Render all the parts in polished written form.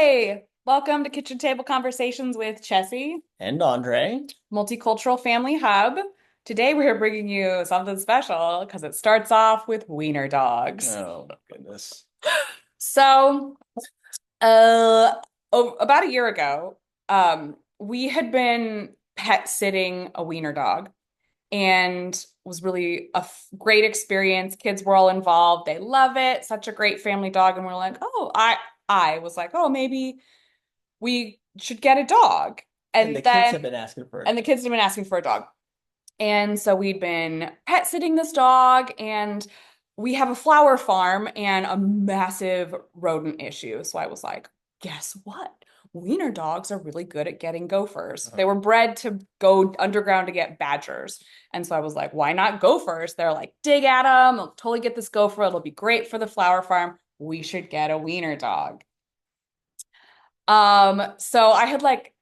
Hey, welcome to Kitchen Table Conversations with Chessie, And Andre. Multicultural Family Hub. Today we're bringing you something special because it starts off with wiener dogs. Oh my goodness. So, uh, about a year ago, we had been pet sitting a wiener dog and was really a great experience. Kids were all involved. They love it. Such a great family dog. And we're like, oh, I was like, oh, maybe we should get a dog. And the And kids then, have been asking for it. and the kids have been asking for a dog. And so we'd been pet sitting this dog, and we have a flower farm and a massive rodent issue. So I was like, guess what? Wiener dogs are really good at getting gophers. They Uh-huh. were bred to go underground to get badgers. And so I was like, why not gophers? They're like, dig at them. They'll totally get this gopher. It'll be great for the flower farm. We should get a wiener dog. So I had like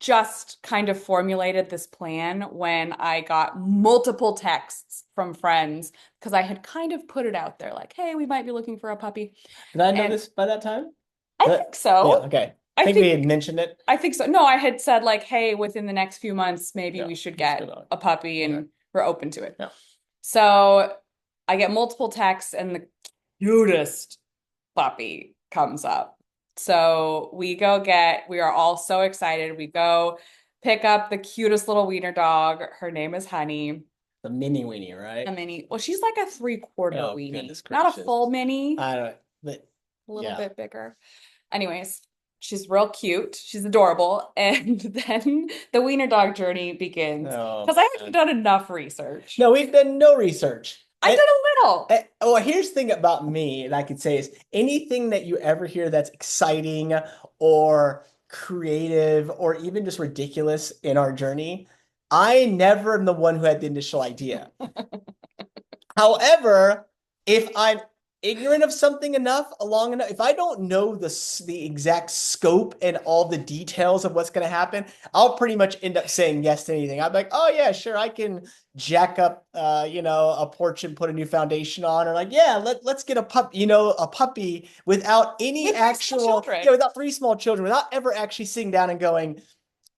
just kind of formulated this plan when I got multiple texts from friends because I had kind of put it out there like, hey, we might be looking for a puppy. Did I know And this by that time? I Uh, think yeah, so. okay. I I think we think had mentioned it. I think so. No, I had said like, hey, within the next few months, maybe Yeah, we should it's good get on. a puppy Okay. and we're open to it. Yeah. So I get multiple texts and the cutest puppy comes up. So we are all so excited. We go pick up the cutest little wiener dog. Her name is Honey. The mini weenie, A right? mini. Well, she's like a three-quarter Oh, weenie, goodness not a gracious. full mini, I don't, but a little yeah. bit bigger. Anyways, she's real cute. She's adorable. And then the wiener dog journey begins Oh because I haven't man. done enough research. No, we've done no research. I did a little. Oh, here's the thing about me, and I could say is anything that you ever hear that's exciting or creative or even just ridiculous in our journey, I never am the one who had the initial idea. However, if I'm ignorant of something enough, long enough, if I don't know the exact scope and all the details of what's going to happen, I'll pretty much end up saying yes to anything. I'm like, oh yeah, sure, I can jack up, a porch and put a new foundation on, or like, yeah, let's get a puppy without any With three small actual, children. without three small children, without ever actually sitting down and going,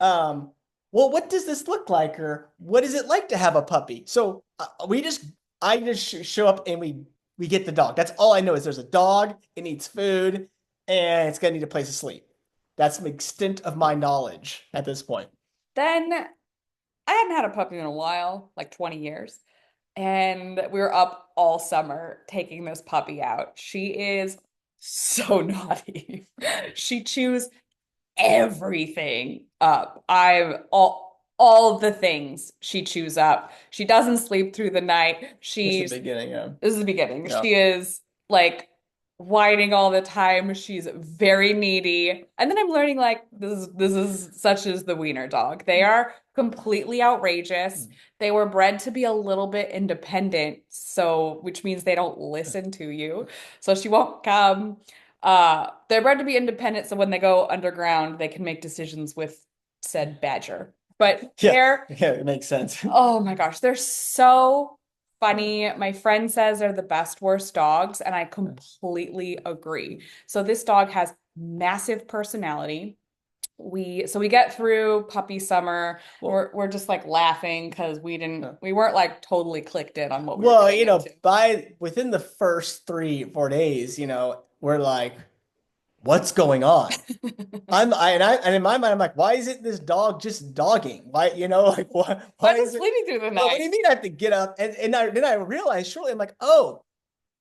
um, well, what does this look like, or what is it like to have a puppy? So I just show up and we get the dog. That's all I know is there's a dog, it needs food, and it's gonna need a place to sleep. That's the extent of my knowledge at this point. Then I hadn't had a puppy in a while, like 20 years. And we were up all summer taking this puppy out. She is so naughty. She chews everything up. I all the things she chews up. She doesn't sleep through the night. It's the She's beginning, yeah. This is the beginning. Yeah. She is like whining all the time. She's very needy. And then I'm learning like this is such as the wiener dog. They are completely outrageous. They were bred to be a little bit independent, so which means they don't listen to you. So she won't come. They're bred to be independent, so when they go underground, they can make decisions with said badger. But Yeah, they're yeah, it makes sense. Oh my gosh, they're so funny. My friend says they're the best worst dogs, and I completely agree. So this dog has massive personality. We get through puppy summer. Well, We're just like laughing because we weren't like totally clicked in on what we were well, getting into. by within the first 3 4 days, we're like, what's going on? And in my mind, I'm like, why isn't this dog just dogging? Like Why why is it is it? sleeping through the Well, what do night? you mean I have to get up? Then I realized shortly, I'm like, oh,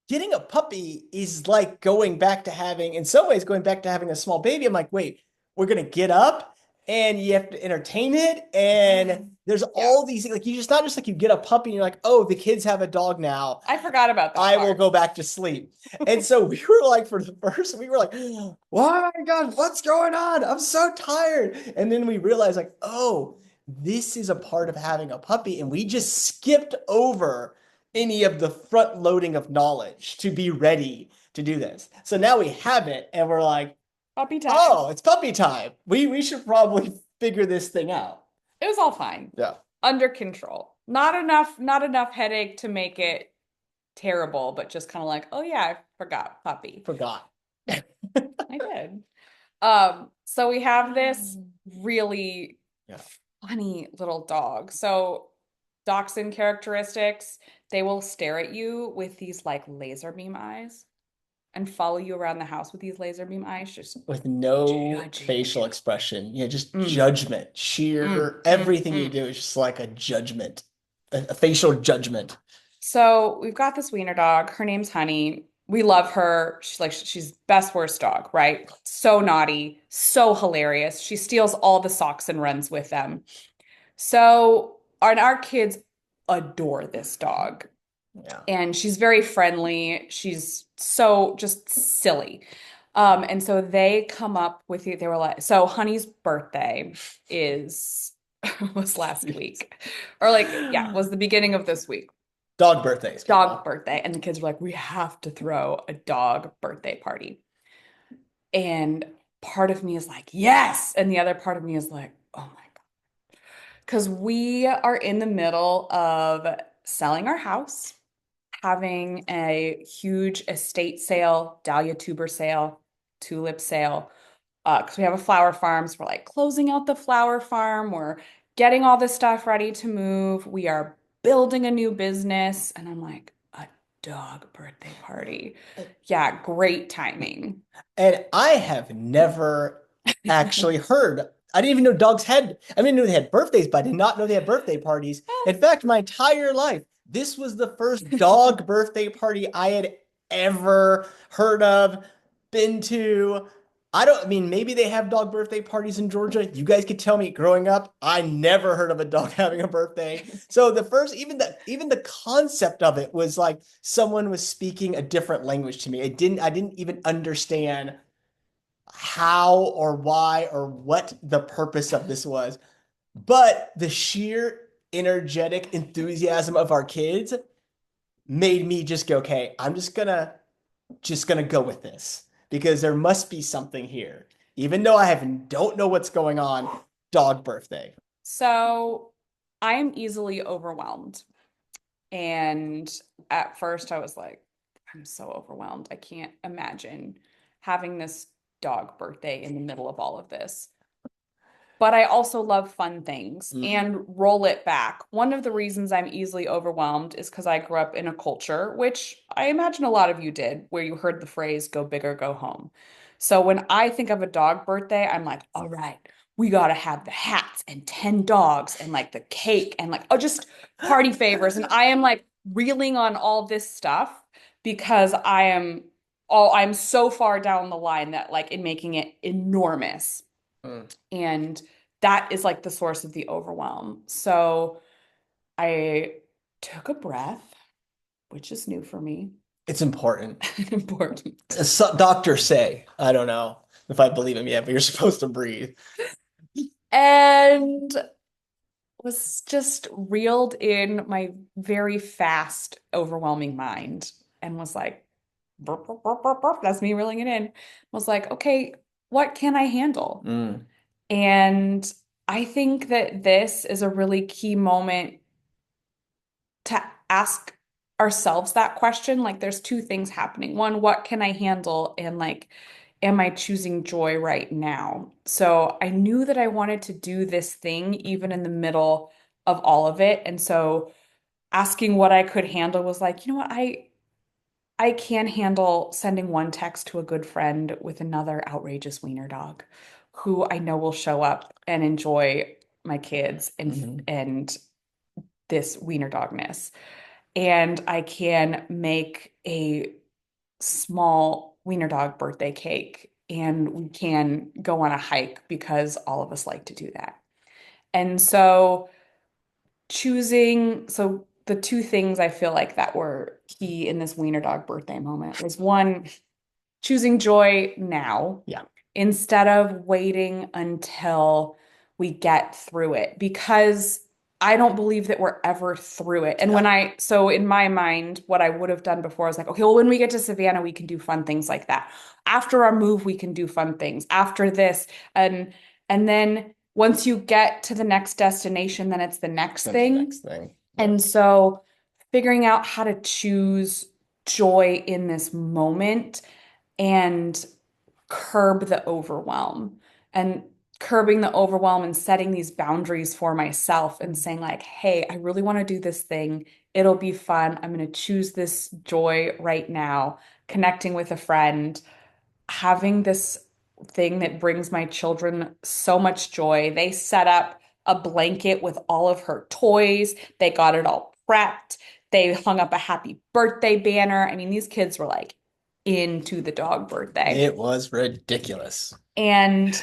getting a puppy is like going back to having, in some ways, going back to having a small baby. I'm like, wait, we're gonna get up and you have to entertain it, and there's Yeah, all these like you just not just like you get a puppy and you're like, oh, the kids have a dog now. I forgot about that I will part. go back to sleep. And so we were like, we were like, oh my God, what's going on? I'm so tired. And then we realized, like, oh, this is a part of having a puppy. And we just skipped over any of the front loading of knowledge to be ready to do this. So now we have it, and we're like, Puppy time. oh, it's puppy time. We should probably figure this thing out. It was all fine. Yeah. Under control. Not enough headache to make it terrible, but just kind of like, oh yeah, I forgot puppy. Forgot. I did. So we have this really Yeah. funny little dog. So dachshund characteristics, they will stare at you with these like laser beam eyes and follow you around the house with these laser beam eyes, just With no judging facial you. expression. Yeah, just Mm, judgment. mm, Sheer mm, everything you mm. do is just like a judgment, a facial judgment. So we've got this wiener dog. Her name's Honey. We love her. She's best worst dog, right? So naughty, so hilarious. She steals all the socks and runs with them. So our kids adore this dog. Yeah. And she's very friendly. She's so just silly. And so they come up with you. They were like, so Honey's birthday is was last week, or like, yeah, was the beginning of this week. Dog birthdays, Dog people. birthday, and the kids were like, we have to throw a dog birthday party. And part of me is like, yes, and the other part of me is like, oh my God, because we are in the middle of selling our house, having a huge estate sale, dahlia tuber sale, tulip sale. Because we have a flower farm, so we're like closing out the flower farm. We're getting all this stuff ready to move. We are building a new business, and I'm like, a dog birthday party. Yeah, great timing. And I have never actually heard. I didn't even know dogs had, I didn't know they had birthdays, but I did not know they had birthday parties. In fact, my entire life, this was the first dog birthday party I had ever heard of, been to. I mean, maybe they have dog birthday parties in Georgia. You guys could tell me growing up, I never heard of a dog having a birthday. So the first, even the concept of it was like someone was speaking a different language to me. I didn't even understand how or why or what the purpose of this was. But the sheer energetic enthusiasm of our kids made me just go, okay, I'm just gonna go with this because there must be something here. Even though don't know what's going on, dog birthday. So I am easily overwhelmed. And at first, I was like, I'm so overwhelmed. I can't imagine having this dog birthday in the middle of all of this. But I also love fun things Mm. and roll it back. One of the reasons I'm easily overwhelmed is because I grew up in a culture, which I imagine a lot of you did, where you heard the phrase go big or go home. So when I think of a dog birthday, I'm like, all right, we gotta have the hats and 10 dogs and like the cake and like, oh, just party favors. And I am like reeling on all this stuff because I'm so far down the line that like in making it enormous. Mm. And that is like the source of the overwhelm. So I took a breath, which is new for me. It's important. Important. Doctors say, I don't know if I believe him yet, but you're supposed to breathe. And was just reeled in my very fast, overwhelming mind and was like, burp, burp, burp, burp, burp. That's me reeling it in. Was like, okay, what can I handle? Mm. And I think that this is a really key moment to ask ourselves that question. Like, there's two things happening. One, what can I handle? And like, am I choosing joy right now? So I knew that I wanted to do this thing even in the middle of all of it. And so asking what I could handle was like, you know what? I can handle sending one text to a good friend with another outrageous wiener dog who I know will show up and enjoy my kids Mhm. and this wiener dogness. And I can make a small wiener dog birthday cake and we can go on a hike because all of us like to do that. And so so the two things I feel like that were key in this wiener dog birthday moment was one, choosing joy now Yeah. instead of waiting until we get through it because I don't believe that we're ever through it. And Yeah. so in my mind, what I would have done before was like, okay, well, when we get to Savannah, we can do fun things like that. After our move, we can do fun things. After this, and then once you get to the next destination, then it's the next That's the thing. next thing. Yeah. And so figuring out how to choose joy in this moment and curb the overwhelm and curbing the overwhelm and setting these boundaries for myself and saying like, hey, I really want to do this thing. It'll be fun. I'm going to choose this joy right now, connecting with a friend, having this thing that brings my children so much joy. They set up a blanket with all of her toys. They got it all prepped. They hung up a happy birthday banner. I mean, these kids were like into the dog birthday. It was ridiculous. And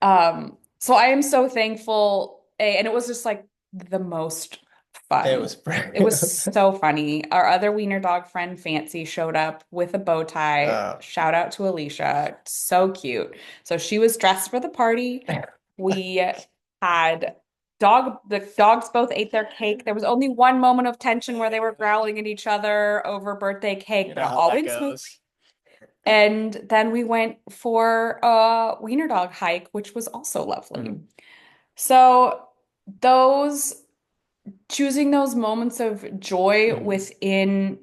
so I am so thankful. And it was just like the most It fun. was It was so funny. Our other wiener dog friend, Fancy, showed up with a bow tie. uh, Shout out to Alicia. So cute. So she was dressed for the party. We had the dogs both ate their cake. There was only one moment of tension where they were growling at each other over birthday cake, you but know it how all that went smoothly. goes. And then we went for a wiener dog hike, which was also lovely. Mhm. So those choosing those moments of joy Mhm. within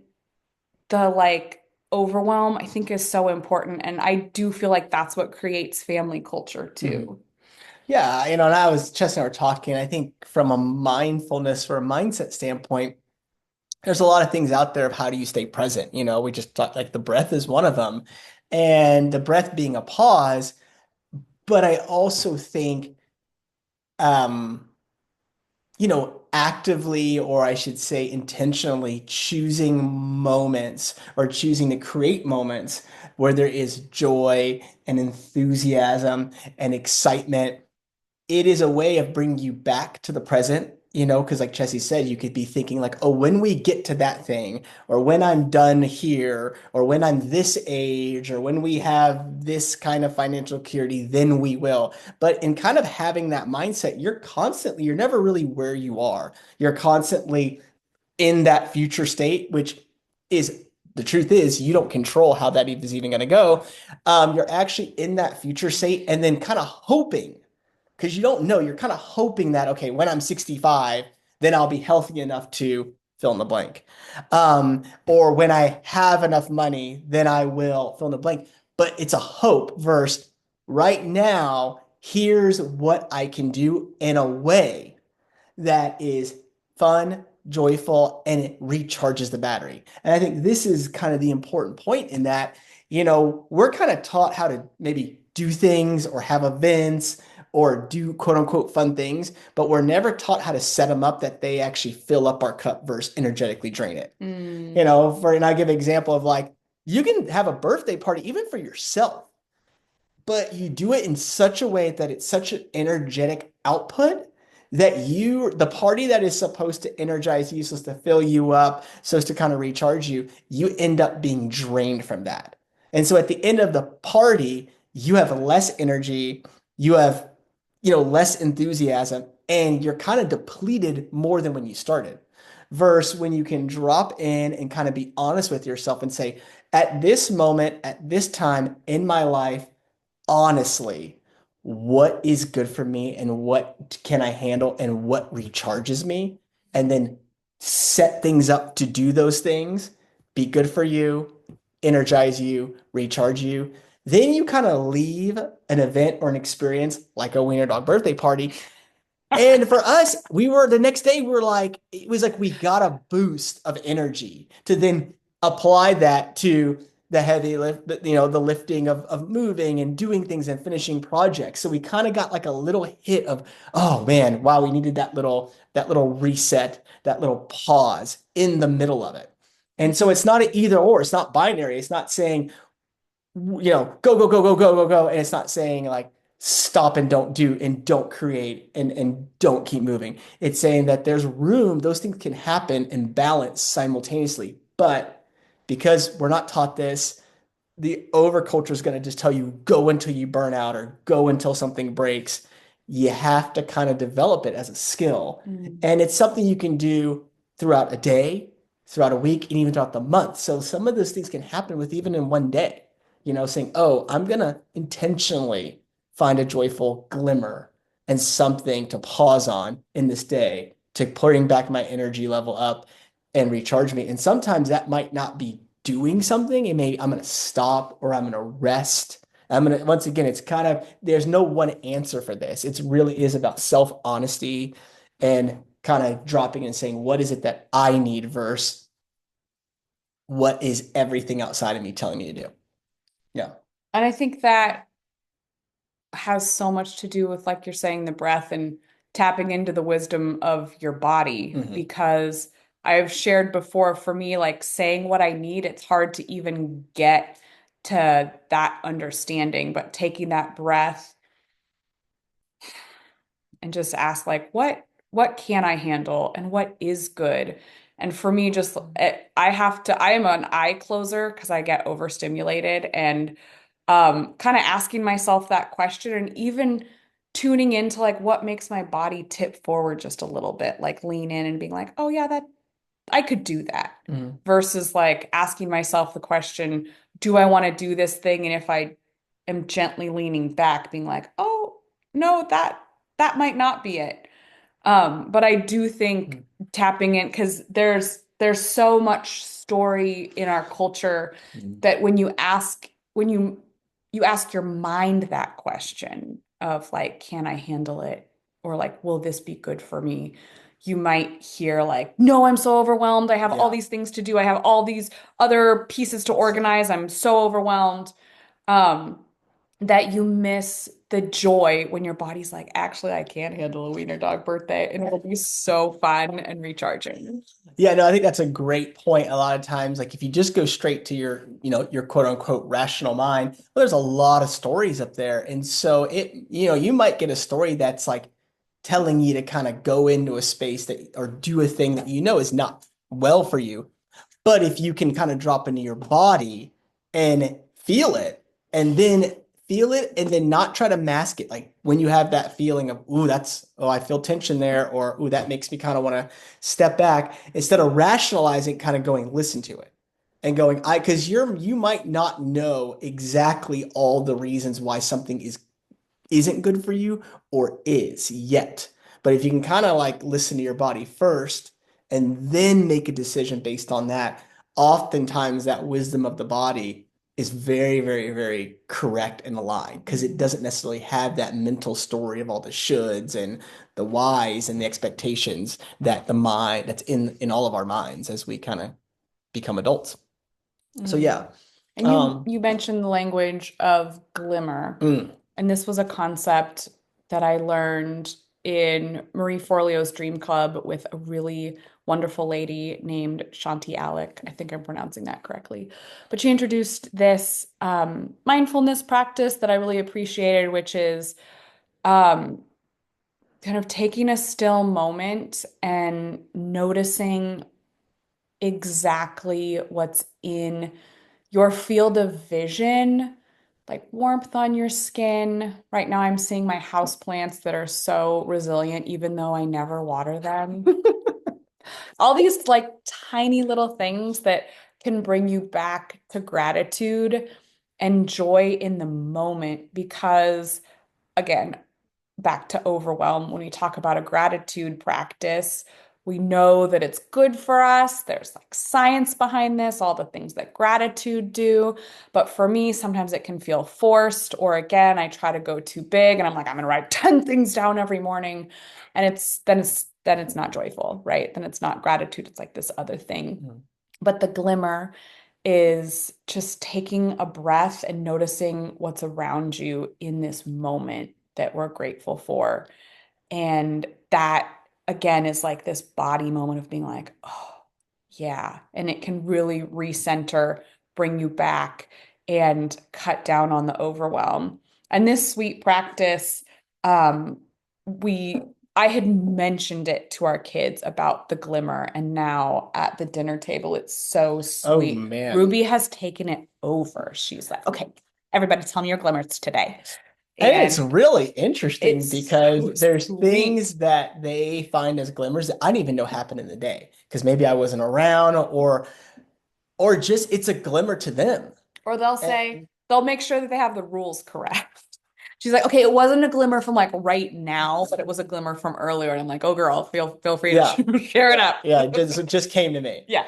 the like overwhelm, I think is so important. And I do feel like that's what creates family culture Mhm. too. Yeah, and I was Chelsea and I were talking. I think from a mindfulness or a mindset standpoint, there's a lot of things out there of how do you stay present. We just talked like the breath is one of them, and the breath being a pause. But I also think, um, actively, or I should say intentionally choosing moments or choosing to create moments where there is joy and enthusiasm and excitement. It is a way of bringing you back to the present, because like Chessie said, you could be thinking like, oh, when we get to that thing, or when I'm done here, or when I'm this age, or when we have this kind of financial security, then we will. But in kind of having that mindset, you're never really where you are. You're constantly in that future state, which is the truth is you don't control how that is even going to go. You're actually in that future state and then kind of hoping because you don't know. You're kind of hoping that, okay, when I'm 65, then I'll be healthy enough to fill in the blank. Or when I have enough money, then I will fill in the blank. But it's a hope versus right now, here's what I can do in a way that is fun, joyful, and it recharges the battery. And I think this is kind of the important point in that, we're kind of taught how to maybe do things or have events or do quote unquote fun things, but we're never taught how to set them up that they actually fill up our cup versus energetically drain it. Mm. And I give an example of like, you can have a birthday party even for yourself, but you do it in such a way that it's such an energetic output that the party that is supposed to energize you, supposed to fill you up, supposed to kind of recharge you, you end up being drained from that. And so at the end of the party, you have less energy, you have, less enthusiasm, and you're kind of depleted more than when you started. Versus when you can drop in and kind of be honest with yourself and say, at this moment, at this time in my life, honestly, what is good for me and what can I handle and what recharges me, and then set things up to do those things, be good for you, energize you, recharge you. Then you kind of leave an event or an experience like a wiener dog birthday party and for us, we were the next day, we were like, it was like we got a boost of energy to then apply that to the heavy lift, the lifting of moving and doing things and finishing projects. So we kind of got like a little hit of, oh man, wow, we needed that little reset, that little pause in the middle of it. And so it's not an either or, it's not binary. It's not saying, go, go, go, go, go, go, go. And it's not saying like stop and don't do and don't create and don't keep moving. It's saying that there's room, those things can happen and balance simultaneously. But because we're not taught this, the overculture is going to just tell you go until you burn out or go until something breaks. You have to kind of develop it as a skill. Mm. And it's something you can do throughout a day, throughout a week, and even throughout the month. So some of those things can happen with even in one day, saying, oh, I'm going to intentionally find a joyful glimmer and something to pause on in this day to bring back my energy level up and recharge me. And sometimes that might not be doing something. It may I'm going to stop or I'm going to rest I'm gonna once again, it's kind of there's no one answer for this. It's really is about self-honesty and kind of dropping and saying, what is it that I need versus what is everything outside of me telling me to do? Yeah. And I think that has so much to do with, like you're saying, the breath and tapping into the wisdom of your body. Hmm. Because I've shared before, for me, like saying what I need, it's hard to even get to that understanding. But taking that breath and just ask, like, what can I handle and what is good? And for me, just I have to, I am an eye closer because I get overstimulated, and kind of asking myself that question and even tuning into like what makes my body tip forward just a little bit, like lean in and being like, oh yeah, that I could do that, Hmm. versus like asking myself the question, do I want to do this thing? And if I am gently leaning back, being like, oh no, that might not be it. But I do think tapping in, because there's so much story in our culture Hmm. that when you ask your mind that question of like, can I handle it? Or like, will this be good for me? You might hear like, no, I'm so overwhelmed. I have all Yeah. these things to do. I have all these other pieces to organize. I'm so overwhelmed. Um, that you miss the joy when your body's like, actually, I can handle a wiener dog birthday, and it'll be so fun and recharging. Yeah, no, I think that's a great point. A lot of times, like if you just go straight to your, your quote unquote rational mind, well, there's a lot of stories up there. And so you might get a story that's like telling you to kind of go into a space that or do a thing that you know is not well for you. But if you can kind of drop into your body and feel it, and then feel it, and then not try to mask it, like when you have that feeling of, ooh, I feel tension there, or ooh, that makes me kind of want to step back, instead of rationalizing, kind of going, listen to it. And going, because you might not know exactly all the reasons why something isn't good for you or is yet. But if you can kind of like listen to your body first and then make a decision based on that, oftentimes that wisdom of the body is very, very, very correct and aligned because it doesn't necessarily have that mental story of all the shoulds and the whys and the expectations that the mind that's in all of our minds as we kind of become adults. So Mm. yeah. And you Um, you mentioned the language of glimmer. mm, And this was a concept that I learned in Marie Forleo's Dream Club with a really wonderful lady named Shanti Alec. I think I'm pronouncing that correctly. But she introduced this mindfulness practice that I really appreciated, which is um, kind of taking a still moment and noticing exactly what's in your field of vision, like warmth on your skin. Right now, I'm seeing my house plants that are so resilient, even though I never water them. All these like tiny little things that can bring you back to gratitude and joy in the moment. Because, again, back to overwhelm, when we talk about a gratitude practice, we know that it's good for us. There's like science behind this, all the things that gratitude do. But for me, sometimes it can feel forced, or again, I try to go too big and I'm like, I'm gonna write 10 things down every morning. And then it's not joyful, right? Then it's not gratitude. It's like this other thing. mm, But the glimmer is just taking a breath and noticing what's around you in this moment that we're grateful for. And that, again, is like this body moment of being like, oh, yeah. And it can really recenter, bring you back, and cut down on the overwhelm. And this sweet practice, um, we I had mentioned it to our kids about the glimmer, and now at the dinner table, it's so oh sweet. man. Ruby has taken it over. She's like, okay, everybody tell me your glimmers today. And it's And really interesting it's because so there's sweet. things that they find as glimmers that I didn't even know happened in the day because maybe I wasn't around or just it's a glimmer to them. Or they'll And say, they'll make sure that they have the rules correct. She's like, okay, it wasn't a glimmer from like right now, but it was a glimmer from earlier. And I'm like, oh girl, feel free yeah, to share it up. yeah, it just came to me, Yeah.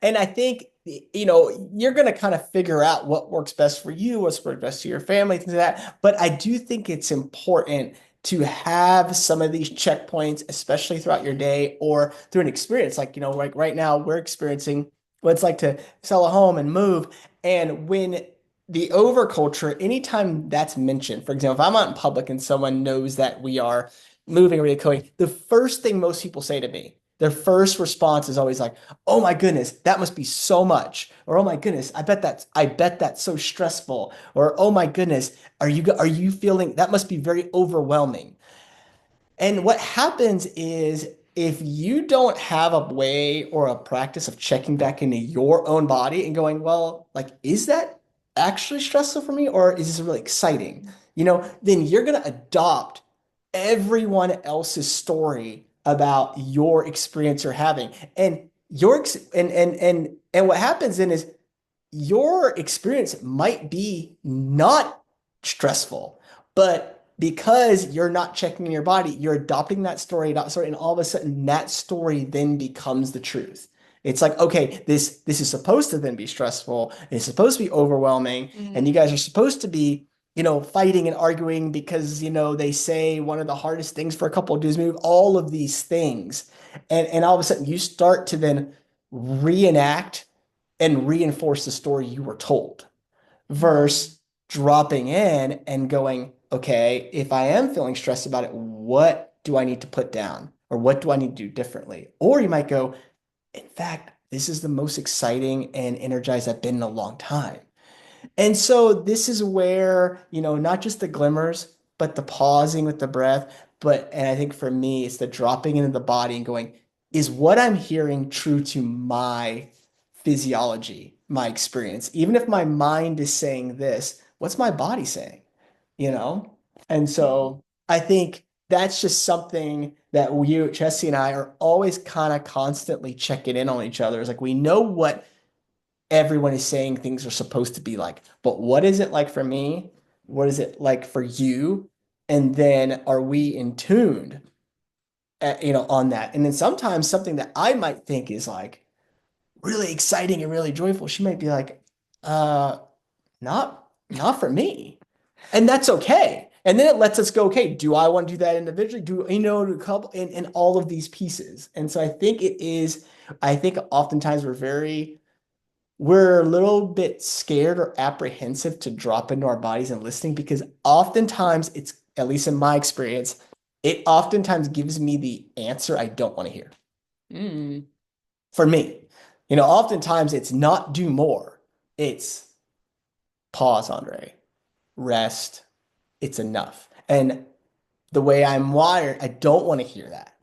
And I think you're going to kind of figure out what works best for you, what's works best for your family, things like that. But I do think it's important to have some of these checkpoints, especially throughout your day or through an experience. Like, like right now we're experiencing what it's like to sell a home and move. And when the overculture, anytime that's mentioned, for example, if I'm out in public and someone knows that we are moving or relocating, the first thing most people say to me, their first response is always like, "Oh my goodness, that must be so much," or "Oh my goodness, I bet that's so stressful," or "Oh my goodness, are you feeling that must be very overwhelming?" And what happens is if you don't have a way or a practice of checking back into your own body and going, well, like, is that actually stressful for me or is this really exciting? Then you're going to adopt everyone else's story about your experience you're having. And and what happens then is your experience might be not stressful, but because you're not checking in your body, you're adopting that story, and all of a sudden that story then becomes the truth. It's like, okay, this is supposed to then be stressful, it's supposed to be overwhelming, and you Mm. guys are supposed to be, fighting and arguing because, they say one of the hardest things for a couple to do is move all of these things. And all of a sudden you start to then reenact and reinforce the story you were told Mm. versus dropping in and going, okay, if I am feeling stressed about it, what do I need to put down? Or what do I need to do differently? Or you might go, in fact, this is the most exciting and energized I've been in a long time. And so this is where, not just the glimmers, but the pausing with the breath. And I think for me, it's the dropping into the body and going, is what I'm hearing true to my physiology, my experience? Even if my mind is saying this, what's my body saying? You know? And so I think that's just something that Chessie and I are always kind of constantly checking in on each other. It's like we know what everyone is saying things are supposed to be like. But what is it like for me? What is it like for you? And then are we in tuned, on that? And then sometimes something that I might think is like really exciting and really joyful, she might be like, uh, not for me. And that's okay. And then it lets us go, okay, do I want to do that individually? Do a couple in all of these pieces? And so I think oftentimes we're a little bit scared or apprehensive to drop into our bodies and listening because oftentimes it's, at least in my experience, it oftentimes gives me the answer I don't want to hear Mm. for me. Oftentimes it's not do more. It's pause, Andre, rest. It's enough. And the way I'm wired, I don't want to hear that.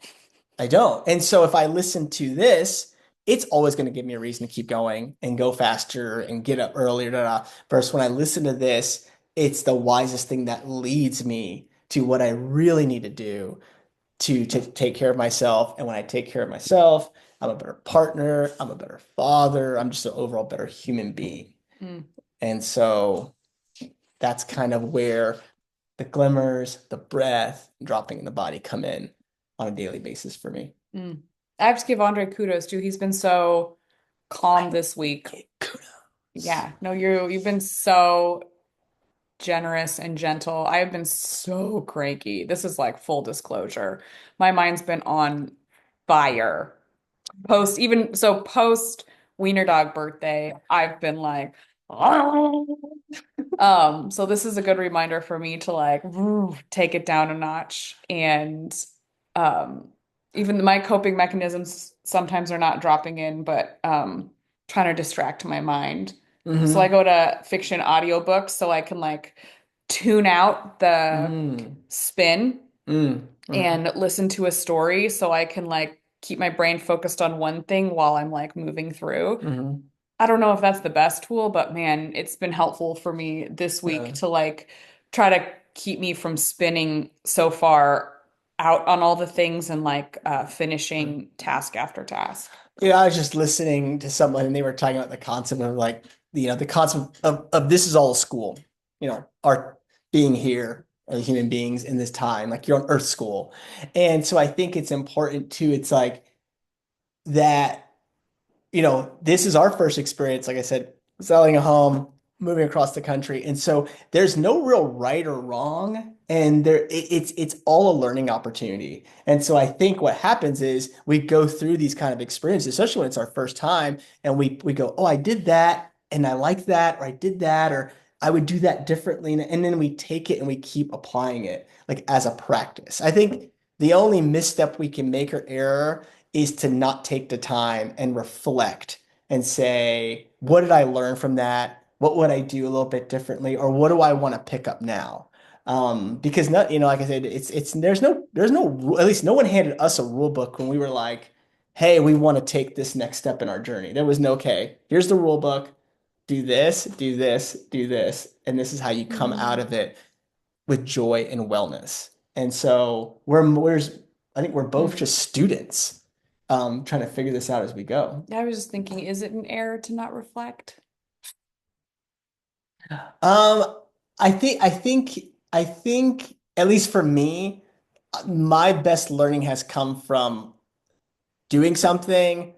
I don't. And so if I listen to this, it's always going to give me a reason to keep going and go faster and get up earlier. Da, da. Versus when I listen to this, it's the wisest thing that leads me to what I really need to do to take care of myself. And when I take care of myself, I'm a better partner, I'm a better father, I'm just an overall better human being. Mm. And so that's kind of where the glimmers, the breath, dropping in the body come in on a daily basis for me. Mm. I have to give Andre kudos too. He's been so calm this week. Kudos. Yeah, no, you've been so generous and gentle. I have been so cranky. This is like full disclosure. My mind's been on fire. Post Wiener Dog birthday, I've been like, so this is a good reminder for me to like take it down a notch. And um, even my coping mechanisms sometimes are not dropping in, but trying to distract my mind. So I Mm-hmm. go to fiction audiobooks so I can like tune out the Mm-hmm. spin Mm-hmm. and listen to a story so I can like keep my brain focused on one thing while I'm like moving through. Mm-hmm. I don't know if that's the best tool, but man, it's been helpful for me this week to like try to keep me from spinning so far out on all the things and like finishing task after task. I was just listening to someone and they were talking about the concept of like, the concept of this is all school, our being here as human beings in this time, like you're on Earth school. And so I think it's important too. It's like that this is our first experience, like I said, selling a home, moving across the country. And so there's no real right or wrong. And it's all a learning opportunity. And so I think what happens is we go through these kind of experiences, especially when it's our first time, and we go, oh, I did that and I like that, or I did that, or I would do that differently. And then we take it and we keep applying it like as a practice. I think the only misstep we can make or error is to not take the time and reflect and say, what did I learn from that? What would I do a little bit differently? Or what do I want to pick up now? Because not, like I said, there's no at least no one handed us a rule book when we were like, hey, we want to take this next step in our journey. There was no, okay, here's the rule book. Do this, do this, do this, and this is how you come out Mm. of it with joy and wellness. And so I think we're both Mm. just students, trying to figure this out as we go. I was just thinking, is it an error to not reflect? Um, I think, at least for me, my best learning has come from doing something,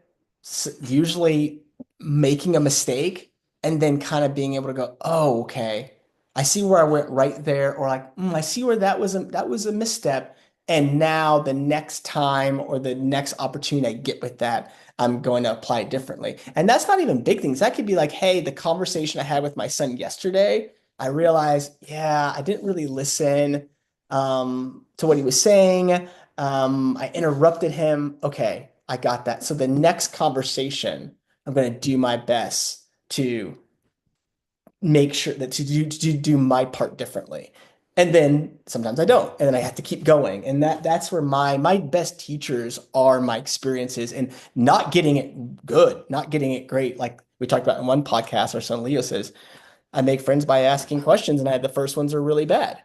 usually making a mistake, and then kind of being able to go, oh, okay, I see where I went right there, or like, I see where that was a misstep. And now the next time or the next opportunity I get with that, I'm going to apply it differently. And that's not even big things. That could be like, hey, the conversation I had with my son yesterday, I realized, yeah, I didn't really listen to what he was saying. I interrupted him. Okay, I got that. So the next conversation, I'm going to do my best to make sure that to do my part differently. And then sometimes I don't, and then I have to keep going. And that's where my best teachers are my experiences and not getting it good, not getting it great. Like we talked about in one podcast, our son Leo says, I make friends by asking questions, and I had the first ones are really bad.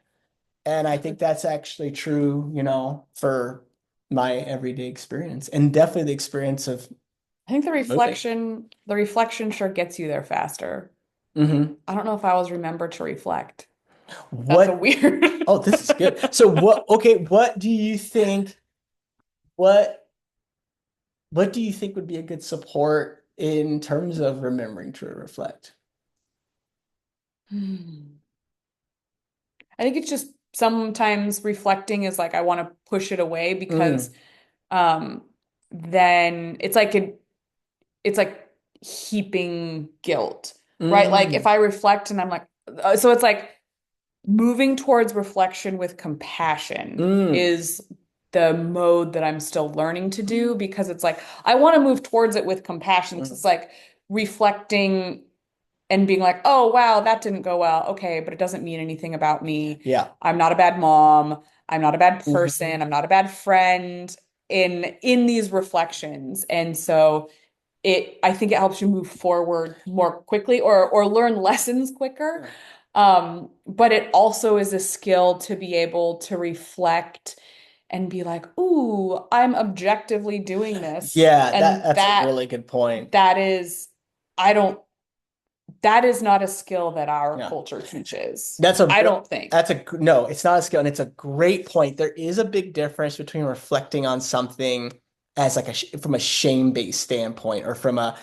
And I think that's actually true, for my everyday experience and definitely the experience of I think moving. the reflection sure gets you there faster. Hmm. I don't know if I always remember to reflect. That's a What? weird. Oh, this is good. So okay, what, what do you think would be a good support in terms of remembering to reflect? Hmm. I think it's just sometimes reflecting is like I want to push it away because Mm, um then it's like heaping guilt, right? Like if mm, I reflect and I'm like so it's like moving towards reflection with compassion mm, is the mode that I'm still learning to do because it's like I want to move towards it with compassion because mm. it's like reflecting and being like, oh, wow, that didn't go well. Okay, but it doesn't mean anything about me. Yeah. I'm not a bad mom. I'm not a bad Hmm. person. I'm not a bad friend in these reflections. And so I think it helps you move forward more quickly or learn lessons quicker. Yeah. But it also is a skill to be able to reflect and be like, ooh, I'm objectively doing this. Yeah, And that's a really good point. that is, I don't that is not a skill that our Yeah. culture teaches. That's a I don't think. no, it's not a skill, and it's a great point. There is a big difference between reflecting on something as like from a shame-based standpoint, or from a,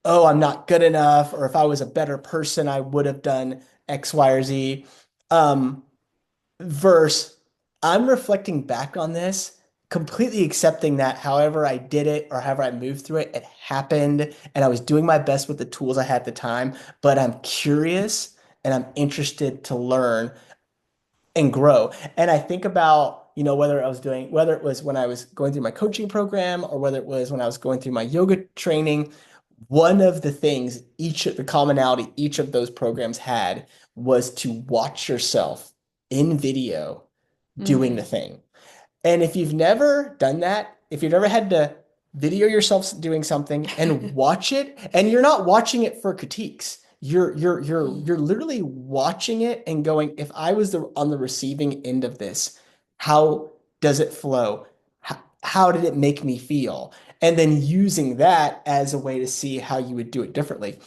oh, I'm not good enough, or if I was a better person, I would have done X, Y, or Z. Um, verse, I'm reflecting back on this, completely accepting that however I did it or however I moved through it, it happened, and I was doing my best with the tools I had at the time, but I'm curious and I'm interested to learn and grow. And I think about, whether it was when I was going through my coaching program or whether it was when I was going through my yoga training, one of the things, the commonality each of those programs had was to watch yourself in video doing the Mm. thing. And if you've never done that, if you've never had to video yourself doing something and watch it, and you're not watching it for critiques, you're literally watching it and going, if I was on the receiving end of this, how does it flow? How did it make me feel? And then using that as a way to see how you would do it differently.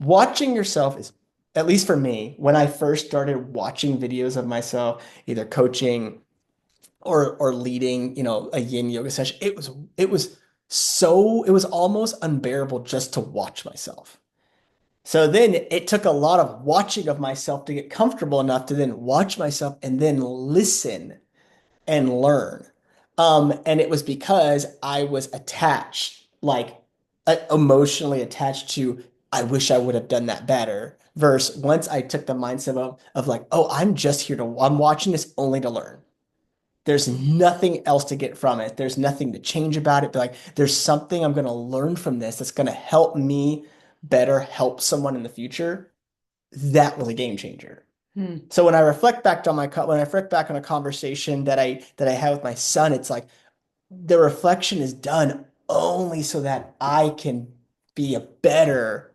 Watching yourself is, at least for me, when I first started watching videos of myself, either coaching or leading, a yin yoga session. It was so it was almost unbearable just to watch myself. So then it took a lot of watching of myself to get comfortable enough to then watch myself and then listen and learn. And it was because I was attached, like emotionally attached to, I wish I would have done that better. Versus once I took the mindset of like, oh, I'm just here to, I'm watching this only to learn. There's nothing else to get from it. There's nothing to change about it. But like, there's something I'm going to learn from this that's going to help me better help someone in the future. That was a game changer. Hmm. So when I reflect back on when I reflect back on a conversation that I had with my son, it's like the reflection is done only so that I can be a better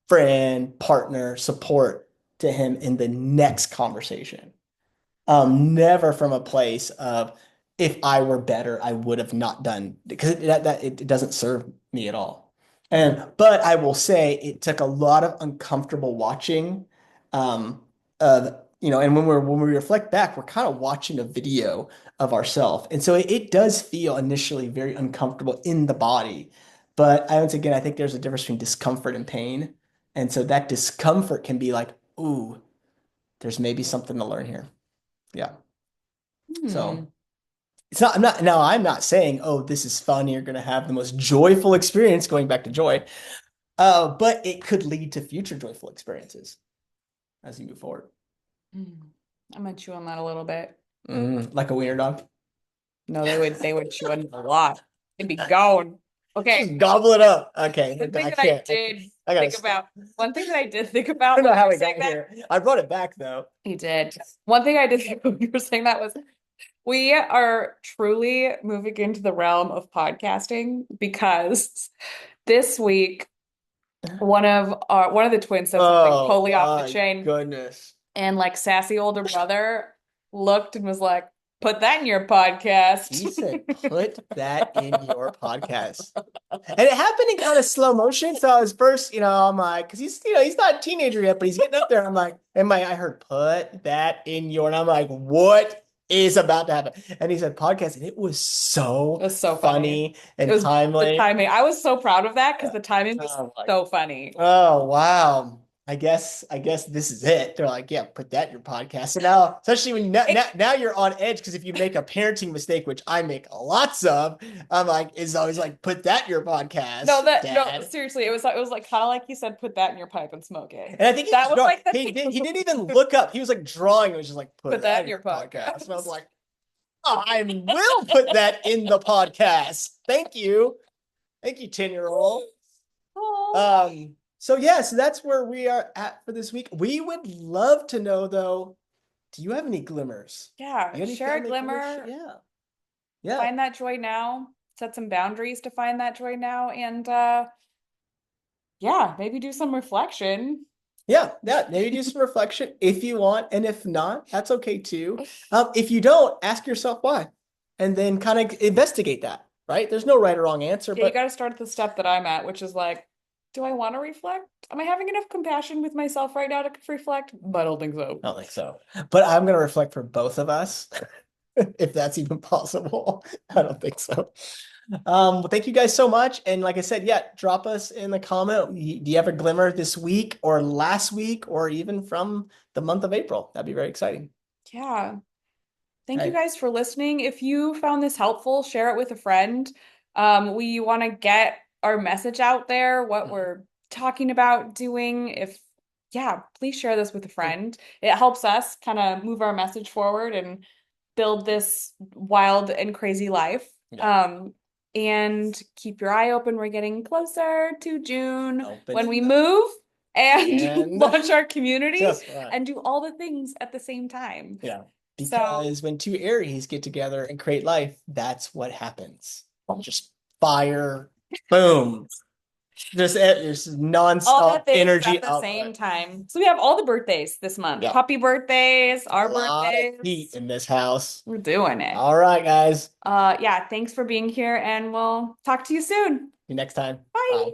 friend, partner, support to him in the next conversation. Never from a place of if I were better, I would have not done because it doesn't serve me at all. But I will say it took a lot of uncomfortable watching. Um, and when we reflect back, we're kind of watching a video of ourselves, and so it does feel initially very uncomfortable in the body. But once again, I think there's a difference between discomfort and pain, and so that discomfort can be like, ooh, there's maybe something to learn here. Yeah. Hmm. So it's not, I'm not saying, oh, this is fun. You're going to have the most joyful experience going back to joy. But it could lead to future joyful experiences as you move forward. Hmm. I'm gonna chew on that a little bit. Like a wiener dog. No, they would chew on a lot. They'd be gone. Okay. Just gobble it up. Okay. One thing I that I can't. did I gotta think stop. about, one thing that I did think I about don't know when you how were we saying got that, here. I brought it back though. you did. One thing I did think when you were saying that was we are truly moving into the realm of podcasting because this week one of the twins said something Oh totally off the my chain, goodness. and like sassy older brother looked and was like, "Put that in your He podcast." said, put that in your podcast. And it happened in kind of slow motion. So I was first, I'm like, because he's not a teenager yet, but he's getting up there. I'm like, I heard put that in your, and I'm like, what is about to happen? And he said podcast, and it was It so was so funny. funny It and was the timely. timing. I was so proud of that because the timing was I'm like, so funny. oh wow. I guess this is it. They're like, yeah, put that in your podcast. So now, especially when now you're on edge because if you make a parenting mistake, which I make lots of, I'm like, is always like, put that in your No, podcast, that no, Dad. seriously, it was like kind of like you said, put that in your pipe and smoke it. And I think he That was was drawing. like the He didn't even look up. He was like drawing. It was just like, put put that that in in your your podcast. And I was podcast. like, I will put that in the podcast. Thank you. Thank you, 10-year-old. Oh, So yeah, so that's where we are at for this week. We would love to know though, do you have any glimmers? yeah, You got any share a family glimmers? glimmer, Yeah. Yeah. find that joy now, set some boundaries to find that joy now, and yeah, maybe do some reflection. Yeah. Yeah. Maybe do some reflection if you want. And if not, that's okay too. If you don't, ask yourself why. And then kind of investigate that, right? There's no right or wrong answer, Yeah, you but got to start at the step that I'm at, which is like, do I want to reflect? Am I having enough compassion with myself right now to reflect? But I don't think so. I don't think so. But I'm gonna reflect for both of us, if that's even possible. I don't think so. Well, thank you guys so much. And like I said, yeah, drop us in the comment. Do you have a glimmer this week or last week or even from the month of April? That'd be very exciting. Yeah. All Thank you right. guys for listening. If you found this helpful, share it with a friend. We want to get our message out there, what Mhm. we're talking about doing. Yeah, please share this with a friend. It helps us kind of move our message forward and build this wild and crazy life. Yeah. And keep your eye open. We're getting closer to June when we Opening up. move and And launch our community just right. and do all the things at the same time. Yeah. So, Because when two Aries get together and create life, that's what happens. Just fire, boom. Just all the nonstop things energy at the output. same time. So we have all the birthdays this month. Yeah. Puppy birthdays, A our lot of heat birthdays. in this house. We're doing it. All right, guys. See Yeah, thanks for being here and we'll talk to you soon. you next time. Bye. Bye.